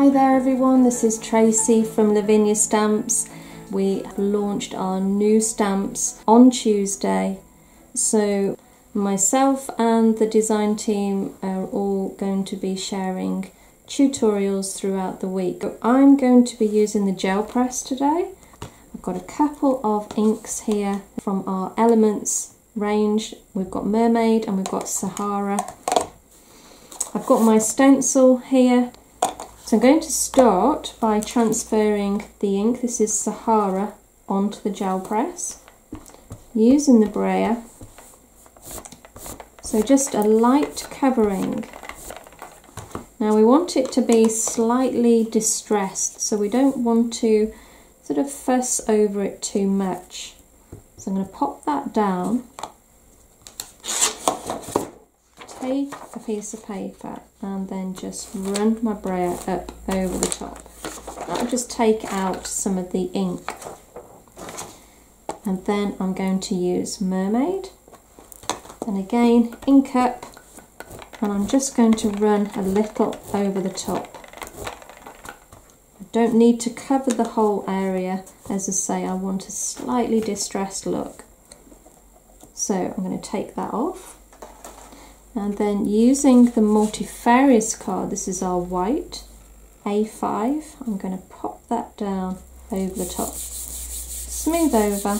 Hi there everyone, this is Tracey from Lavinia Stamps. We launched our new stamps on Tuesday, so myself and the design team are all going to be sharing tutorials throughout the week. I'm going to be using the gel press today. I've got a couple of inks here from our Elements range. We've got Mermaid and we've got Sahara. I've got my stencil here. So I'm going to start by transferring the ink, this is Sahara, onto the gel press using the brayer. So just a light covering. Now we want it to be slightly distressed, so we don't want to sort of fuss over it too much. So I'm going to pop that down, take a piece of paper and then just run my brayer up over the top. That'll just take out some of the ink. And then I'm going to use Mermaid. And again, ink up, and I'm just going to run a little over the top. I don't need to cover the whole area. As I say, I want a slightly distressed look. So I'm going to take that off. And then using the multifarious card, this is our white A5, I'm going to pop that down over the top. Smooth over.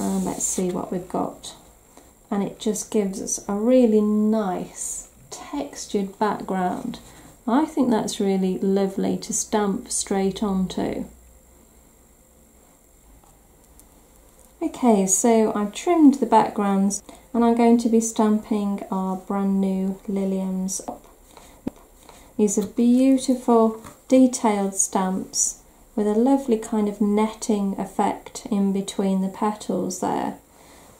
And let's see what we've got. And it just gives us a really nice textured background. I think that's really lovely to stamp straight onto. Okay, so I've trimmed the backgrounds and I'm going to be stamping our brand new Liliums. These are beautiful detailed stamps with a lovely kind of netting effect in between the petals there.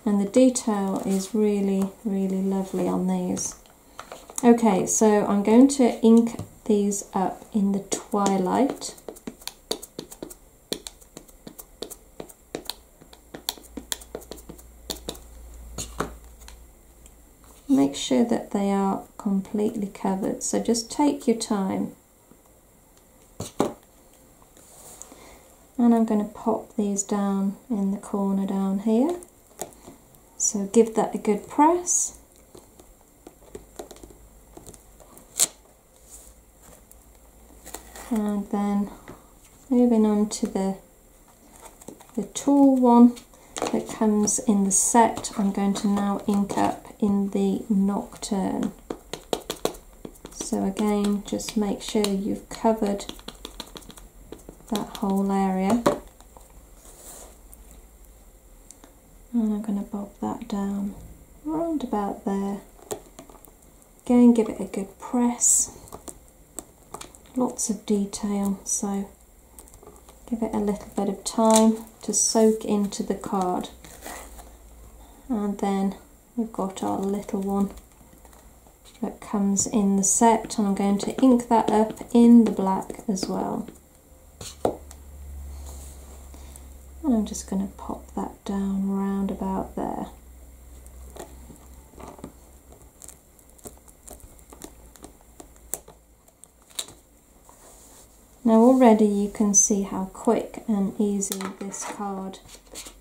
And the detail is really, really lovely on these. Okay, so I'm going to ink these up in the twilight. Make sure that they are completely covered, so just take your time. And I'm going to pop these down in the corner down here. So give that a good press. And then moving on to the tall one that comes in the set, I'm going to now ink up in the Nocturne. So again, just make sure you've covered that whole area. And I'm going to bob that down around about there. Again, give it a good press. Lots of detail, so give it a little bit of time to soak into the card. And then we've got our little one that comes in the set, and I'm going to ink that up in the black as well. And I'm just going to pop that down round about there. Now already you can see how quick and easy this card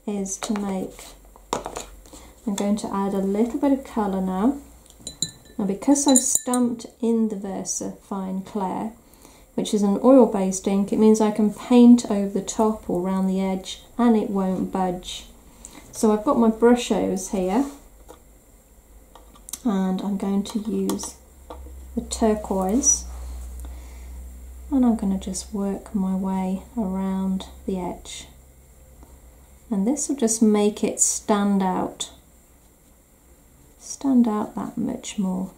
is to make. I'm going to add a little bit of colour now. Now because I've stamped in the Versa Fine Clair, which is an oil-based ink, it means I can paint over the top or around the edge and it won't budge. So I've got my brushes here and I'm going to use the turquoise and I'm going to just work my way around the edge. And this will just make it stand out that much more.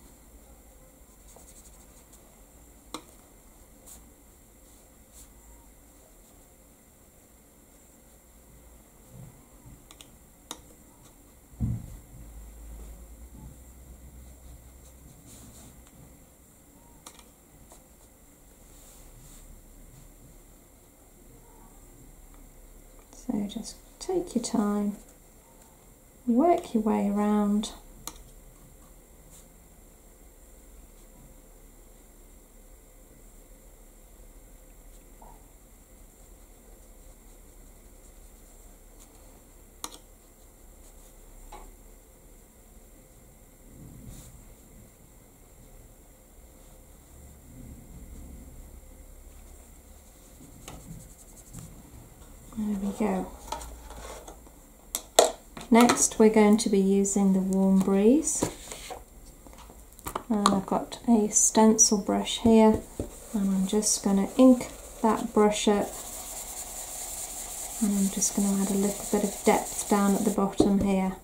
So just take your time, work your way around. There we go. Next we're going to be using the Warm Breeze, and I've got a stencil brush here, and I'm just going to ink that brush up, and I'm just going to add a little bit of depth down at the bottom here.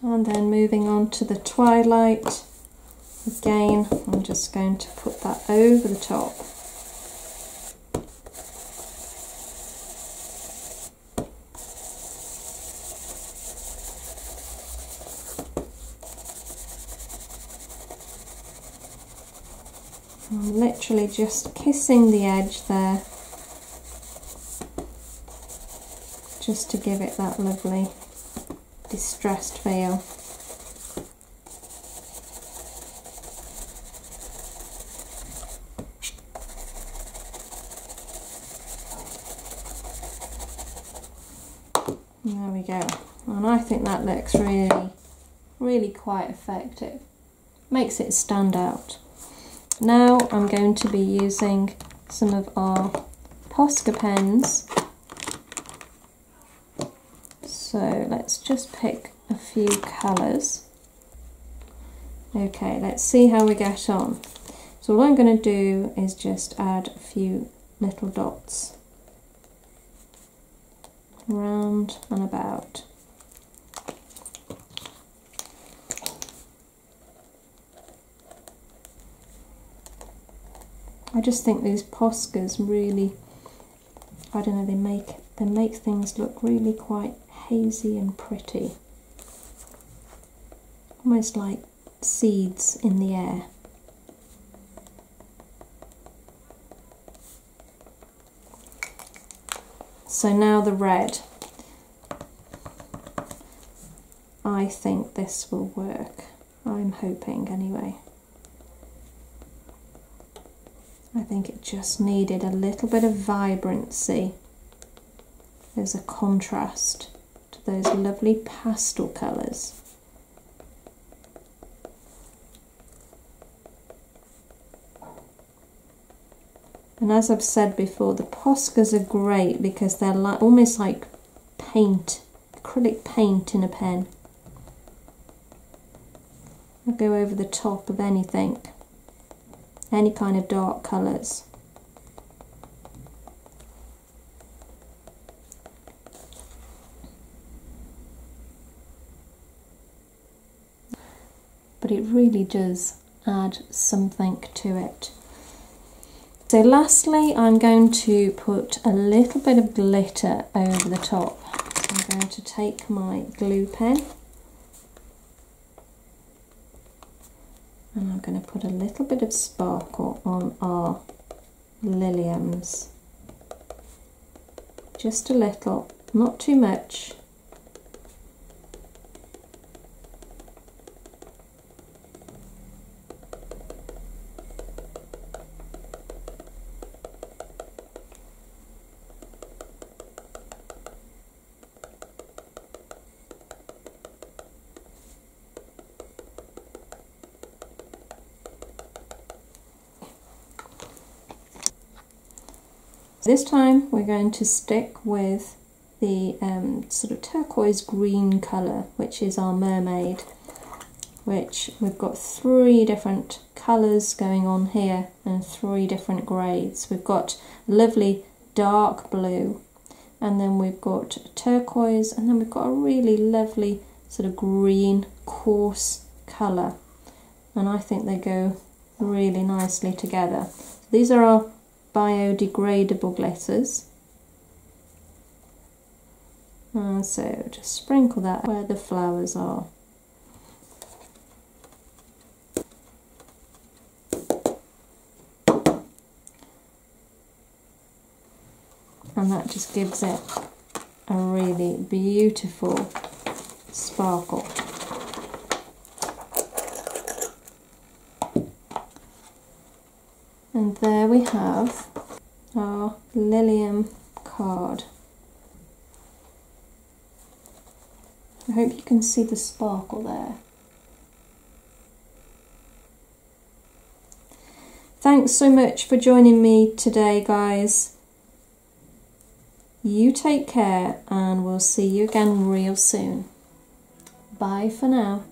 And then moving on to the Twilight, again I'm just going to put that over the top. I'm literally just kissing the edge there, just to give it that lovely distressed feel. There we go, and I think that looks really quite effective. Makes it stand out. Now I'm going to be using some of our Posca pens. So let's just pick a few colours. Okay, let's see how we get on. So all I'm going to do is just add a few little dots round and about. I just think these Poscas really, I don't know, they make things look really quite hazy and pretty, almost like seeds in the air. So now the red. I think this will work. I'm hoping anyway. I think it just needed a little bit of vibrancy as a contrast to those lovely pastel colours. And as I've said before, the Poscas are great because they're like almost like paint, acrylic paint in a pen. I'll go over the top of anything, any kind of dark colours. But it really does add something to it. So lastly, I'm going to put a little bit of glitter over the top. So I'm going to take my glue pen and I'm going to put a little bit of sparkle on our Liliums. Just a little, not too much. This time we're going to stick with the sort of turquoise green colour, which is our mermaid, which we've got 3 different colours going on here and 3 different grades. We've got lovely dark blue, and then we've got turquoise, and then we've got a really lovely sort of green coarse colour, and I think they go really nicely together. These are our biodegradable glitters, so just sprinkle that where the flowers are. and that just gives it a really beautiful sparkle. And there we have our Lilium card. I hope you can see the sparkle there. Thanks so much for joining me today, guys. You take care, and we'll see you again real soon. Bye for now.